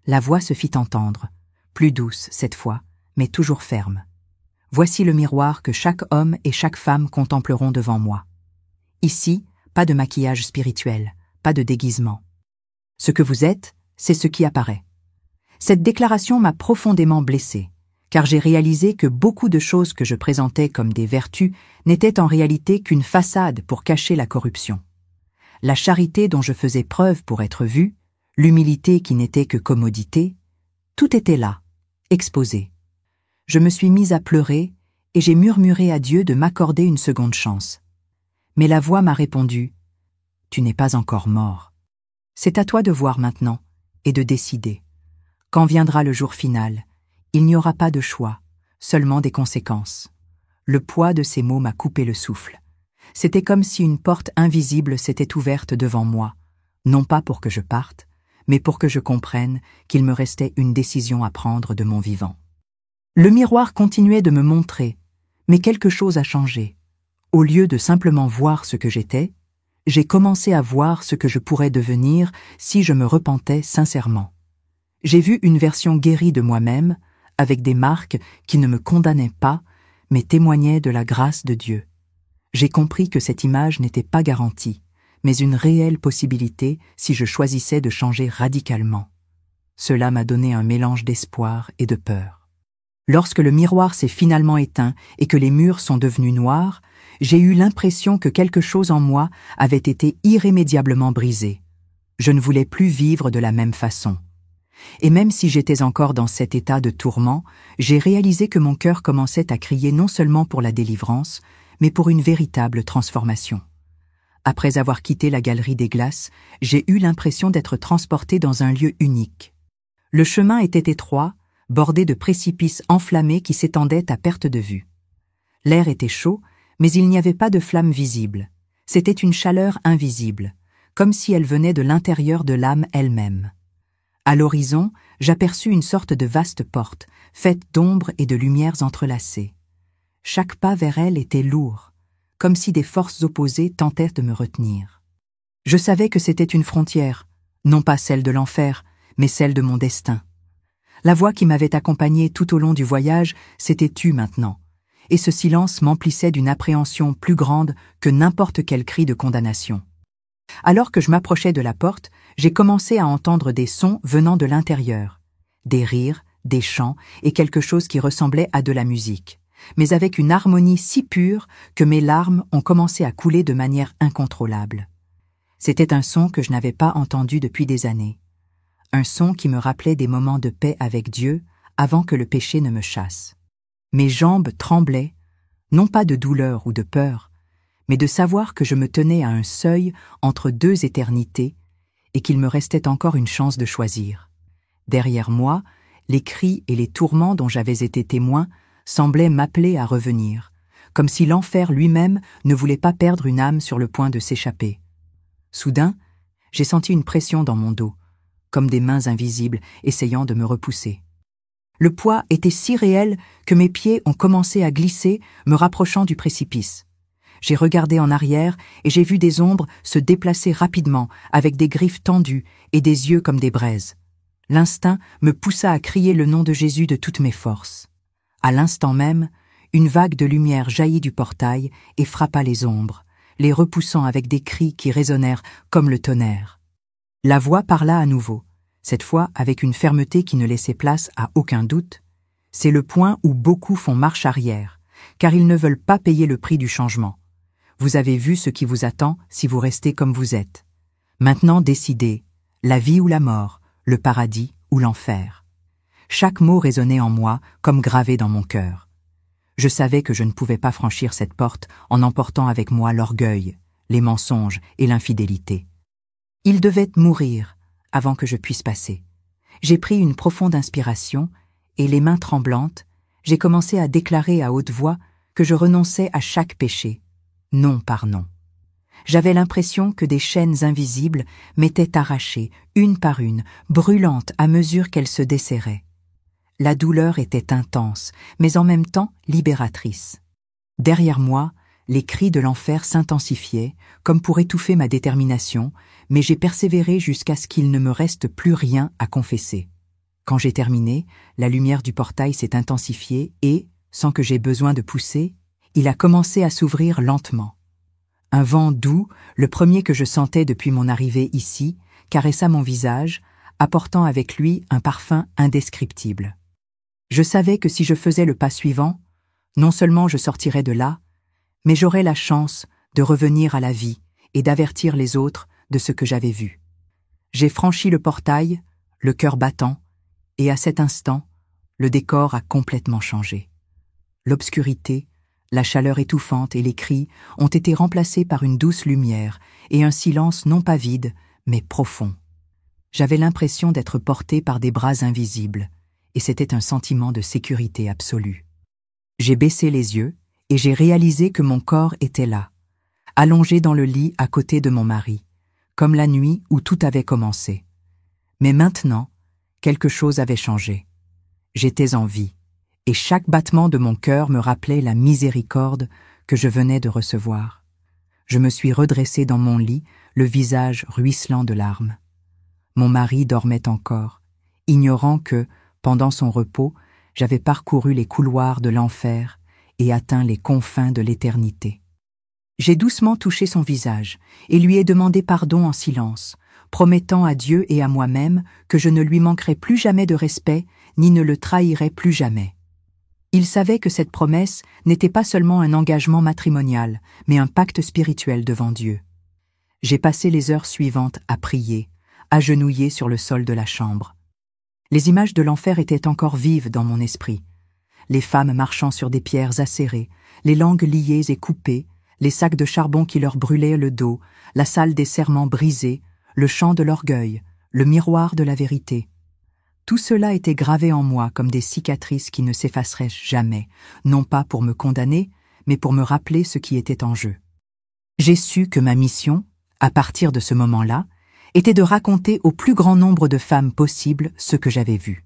La voix se fit entendre, plus douce cette fois, mais toujours ferme. Voici le miroir que chaque homme et chaque femme contempleront devant moi. Ici, pas de maquillage spirituel, pas de déguisement. Ce que vous êtes, c'est ce qui apparaît. Cette déclaration m'a profondément blessée, car j'ai réalisé que beaucoup de choses que je présentais comme des vertus n'étaient en réalité qu'une façade pour cacher la corruption. La charité dont je faisais preuve pour être vue, l'humilité qui n'était que commodité, tout était là, exposé. Je me suis mise à pleurer et j'ai murmuré à Dieu de m'accorder une seconde chance. Mais la voix m'a répondu « Tu n'es pas encore mort. C'est à toi de voir maintenant et de décider. Quand viendra le jour final, il n'y aura pas de choix, seulement des conséquences. » Le poids de ces mots m'a coupé le souffle. C'était comme si une porte invisible s'était ouverte devant moi, non pas pour que je parte, mais pour que je comprenne qu'il me restait une décision à prendre de mon vivant. Le miroir continuait de me montrer, mais quelque chose a changé. Au lieu de simplement voir ce que j'étais, j'ai commencé à voir ce que je pourrais devenir si je me repentais sincèrement. J'ai vu une version guérie de moi-même, avec des marques qui ne me condamnaient pas, mais témoignaient de la grâce de Dieu. J'ai compris que cette image n'était pas garantie, mais une réelle possibilité si je choisissais de changer radicalement. Cela m'a donné un mélange d'espoir et de peur. Lorsque le miroir s'est finalement éteint et que les murs sont devenus noirs, j'ai eu l'impression que quelque chose en moi avait été irrémédiablement brisé. Je ne voulais plus vivre de la même façon. Et même si j'étais encore dans cet état de tourment, j'ai réalisé que mon cœur commençait à crier non seulement pour la délivrance, mais pour une véritable transformation. Après avoir quitté la galerie des glaces, j'ai eu l'impression d'être transporté dans un lieu unique. Le chemin était étroit, bordé de précipices enflammés qui s'étendaient à perte de vue. L'air était chaud, mais il n'y avait pas de flamme visible. C'était une chaleur invisible, comme si elle venait de l'intérieur de l'âme elle-même. À l'horizon, j'aperçus une sorte de vaste porte, faite d'ombres et de lumières entrelacées. Chaque pas vers elle était lourd, comme si des forces opposées tentaient de me retenir. Je savais que c'était une frontière, non pas celle de l'enfer, mais celle de mon destin. La voix qui m'avait accompagné tout au long du voyage s'était tue maintenant, et ce silence m'emplissait d'une appréhension plus grande que n'importe quel cri de condamnation. Alors que je m'approchais de la porte, j'ai commencé à entendre des sons venant de l'intérieur, des rires, des chants et quelque chose qui ressemblait à de la musique, mais avec une harmonie si pure que mes larmes ont commencé à couler de manière incontrôlable. C'était un son que je n'avais pas entendu depuis des années, un son qui me rappelait des moments de paix avec Dieu avant que le péché ne me chasse. Mes jambes tremblaient, non pas de douleur ou de peur, mais de savoir que je me tenais à un seuil entre deux éternités et qu'il me restait encore une chance de choisir. Derrière moi, les cris et les tourments dont j'avais été témoin semblaient m'appeler à revenir, comme si l'enfer lui-même ne voulait pas perdre une âme sur le point de s'échapper. Soudain, j'ai senti une pression dans mon dos, comme des mains invisibles essayant de me repousser. Le poids était si réel que mes pieds ont commencé à glisser, me rapprochant du précipice. J'ai regardé en arrière et j'ai vu des ombres se déplacer rapidement avec des griffes tendues et des yeux comme des braises. L'instinct me poussa à crier le nom de Jésus de toutes mes forces. À l'instant même, une vague de lumière jaillit du portail et frappa les ombres, les repoussant avec des cris qui résonnèrent comme le tonnerre. La voix parla à nouveau, cette fois avec une fermeté qui ne laissait place à aucun doute. C'est le point où beaucoup font marche arrière, car ils ne veulent pas payer le prix du changement. Vous avez vu ce qui vous attend si vous restez comme vous êtes. Maintenant décidez, la vie ou la mort, le paradis ou l'enfer. Chaque mot résonnait en moi comme gravé dans mon cœur. Je savais que je ne pouvais pas franchir cette porte en emportant avec moi l'orgueil, les mensonges et l'infidélité. Ils devaient mourir avant que je puisse passer. J'ai pris une profonde inspiration et, les mains tremblantes, j'ai commencé à déclarer à haute voix que je renonçais à chaque péché, non par non. J'avais l'impression que des chaînes invisibles m'étaient arrachées, une par une, brûlantes à mesure qu'elles se desserraient. La douleur était intense, mais en même temps libératrice. Derrière moi, les cris de l'enfer s'intensifiaient, comme pour étouffer ma détermination, mais j'ai persévéré jusqu'à ce qu'il ne me reste plus rien à confesser. Quand j'ai terminé, la lumière du portail s'est intensifiée et, sans que j'aie besoin de pousser, il a commencé à s'ouvrir lentement. Un vent doux, le premier que je sentais depuis mon arrivée ici, caressa mon visage, apportant avec lui un parfum indescriptible. Je savais que si je faisais le pas suivant, non seulement je sortirais de là, mais j'aurais la chance de revenir à la vie et d'avertir les autres de ce que j'avais vu. J'ai franchi le portail, le cœur battant, et à cet instant, le décor a complètement changé. L'obscurité, la chaleur étouffante et les cris ont été remplacés par une douce lumière et un silence non pas vide, mais profond. J'avais l'impression d'être porté par des bras invisibles, et c'était un sentiment de sécurité absolue. J'ai baissé les yeux et j'ai réalisé que mon corps était là, allongé dans le lit à côté de mon mari, comme la nuit où tout avait commencé. Mais maintenant, quelque chose avait changé. J'étais en vie, et chaque battement de mon cœur me rappelait la miséricorde que je venais de recevoir. Je me suis redressé dans mon lit, le visage ruisselant de larmes. Mon mari dormait encore, ignorant que, pendant son repos, j'avais parcouru les couloirs de l'enfer et atteint les confins de l'éternité. J'ai doucement touché son visage et lui ai demandé pardon en silence, promettant à Dieu et à moi-même que je ne lui manquerais plus jamais de respect ni ne le trahirais plus jamais. Il savait que cette promesse n'était pas seulement un engagement matrimonial, mais un pacte spirituel devant Dieu. J'ai passé les heures suivantes à prier, agenouillé sur le sol de la chambre. Les images de l'enfer étaient encore vives dans mon esprit. les femmes marchant sur des pierres acérées, les langues liées et coupées, les sacs de charbon qui leur brûlaient le dos, la salle des serments brisés, le champ de l'orgueil, le miroir de la vérité. Tout cela était gravé en moi comme des cicatrices qui ne s'effaceraient jamais, non pas pour me condamner, mais pour me rappeler ce qui était en jeu. J'ai su que ma mission, à partir de ce moment-là, était de raconter au plus grand nombre de femmes possible ce que j'avais vu.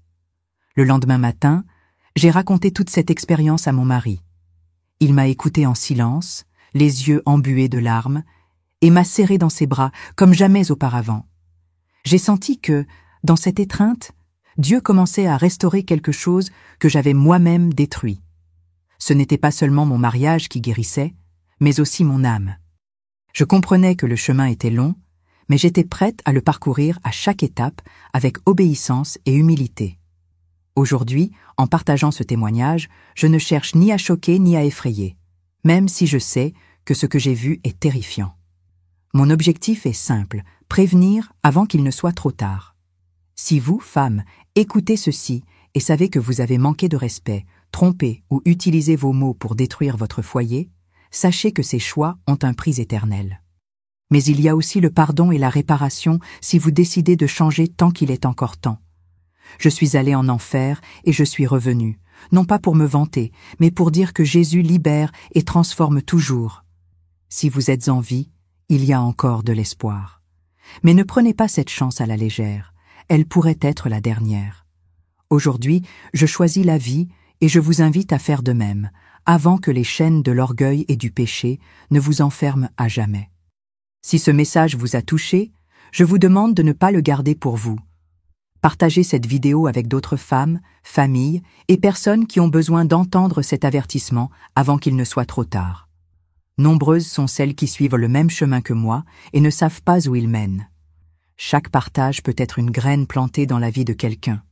Le lendemain matin, j'ai raconté toute cette expérience à mon mari. Il m'a écouté en silence, les yeux embués de larmes, et m'a serré dans ses bras comme jamais auparavant. J'ai senti que, dans cette étreinte, Dieu commençait à restaurer quelque chose que j'avais moi-même détruit. Ce n'était pas seulement mon mariage qui guérissait, mais aussi mon âme. Je comprenais que le chemin était long, mais j'étais prête à le parcourir à chaque étape avec obéissance et humilité. Aujourd'hui, en partageant ce témoignage, je ne cherche ni à choquer ni à effrayer, même si je sais que ce que j'ai vu est terrifiant. Mon objectif est simple, prévenir avant qu'il ne soit trop tard. Si vous, femmes, écoutez ceci et savez que vous avez manqué de respect, trompé ou utilisé vos mots pour détruire votre foyer, sachez que ces choix ont un prix éternel. Mais il y a aussi le pardon et la réparation si vous décidez de changer tant qu'il est encore temps. Je suis allée en enfer et je suis revenue, non pas pour me vanter, mais pour dire que Jésus libère et transforme toujours. Si vous êtes en vie, il y a encore de l'espoir. Mais ne prenez pas cette chance à la légère, elle pourrait être la dernière. Aujourd'hui, je choisis la vie et je vous invite à faire de même, avant que les chaînes de l'orgueil et du péché ne vous enferment à jamais. Si ce message vous a touché, je vous demande de ne pas le garder pour vous. Partagez cette vidéo avec d'autres femmes, familles et personnes qui ont besoin d'entendre cet avertissement avant qu'il ne soit trop tard. Nombreuses sont celles qui suivent le même chemin que moi et ne savent pas où il mène. Chaque partage peut être une graine plantée dans la vie de quelqu'un.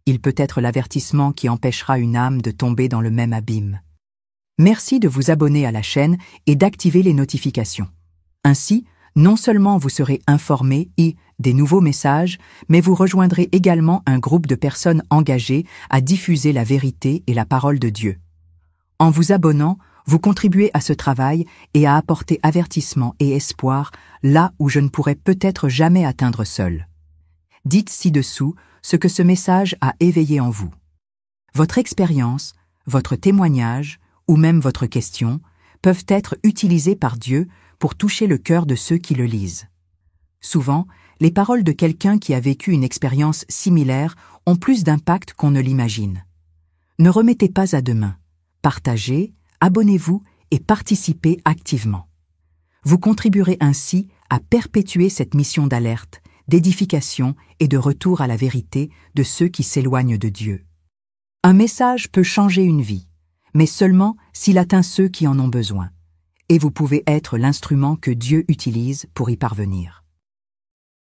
Il peut être l'avertissement qui empêchera une âme de tomber dans le même abîme. Merci de vous abonner à la chaîne et d'activer les notifications. Ainsi, non seulement vous serez informés des nouveaux messages, mais vous rejoindrez également un groupe de personnes engagées à diffuser la vérité et la parole de Dieu. En vous abonnant, vous contribuez à ce travail et à apporter avertissement et espoir là où je ne pourrais peut-être jamais atteindre seul. Dites ci-dessous ce que ce message a éveillé en vous. Votre expérience, votre témoignage ou même votre question peuvent être utilisés par Dieu pour toucher le cœur de ceux qui le lisent. Souvent, les paroles de quelqu'un qui a vécu une expérience similaire ont plus d'impact qu'on ne l'imagine. Ne remettez pas à demain. Partagez, abonnez-vous et participez activement. Vous contribuerez ainsi à perpétuer cette mission d'alerte, d'édification et de retour à la vérité de ceux qui s'éloignent de Dieu. Un message peut changer une vie, mais seulement s'il atteint ceux qui en ont besoin. Et vous pouvez être l'instrument que Dieu utilise pour y parvenir.